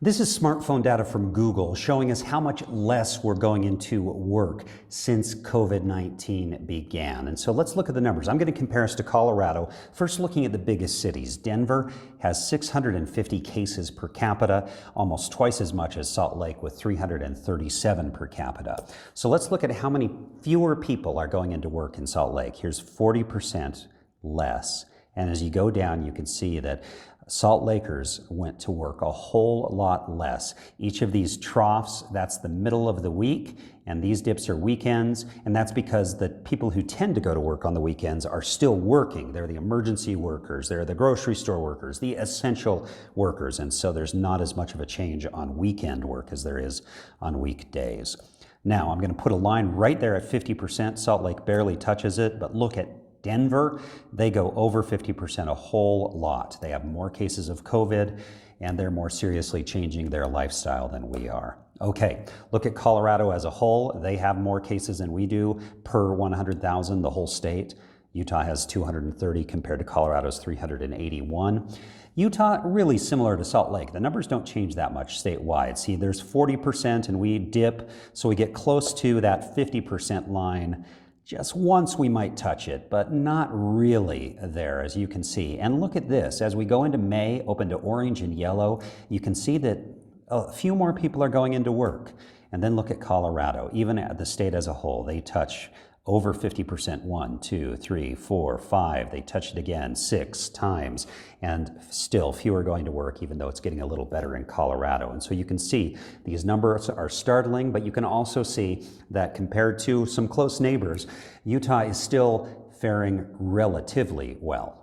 This is smartphone data from Google showing us how much less we're going into work since COVID-19 began. And so let's look at the numbers. I'm going to compare us to Colorado. First, looking at the biggest cities. Denver has 650 cases per capita, almost twice as much as Salt Lake with 337 per capita. So let's look at how many fewer people are going into work in Salt Lake. Here's 40% less. And as you go down, you can see that Salt Lakers went to work a whole lot less. Each of these troughs, that's the middle of the week, and these dips are weekends, and that's because the people who tend to go to work on the weekends are still working. They're the emergency workers, they're the grocery store workers, the essential workers, and so there's not as much of a change on weekend work as there is on weekdays. Now, I'm going to put a line right there at 50%. Salt Lake barely touches it, but look at Denver, they go over 50%, a whole lot. They have more cases of COVID, and they're more seriously changing their lifestyle than we are. Okay, look at Colorado as a whole. They have more cases than we do per 100,000, the whole state. Utah has 230 compared to Colorado's 381. Utah, really similar to Salt Lake. The numbers don't change that much statewide. See, there's 40% and we dip, so we get close to that 50% line. Just once we might touch it, but not really there, as you can see. And look at this. As we go into May, open to orange and yellow, you can see that a few more people are going into work. And then look at Colorado. Even at the state as a whole, they touch over 50%, 1, 2, 3, 4, 5. They touched it again 6 times, and still fewer going to work, even though it's getting a little better in Colorado. And so you can see these numbers are startling, but you can also see that compared to some close neighbors, Utah is still faring relatively well.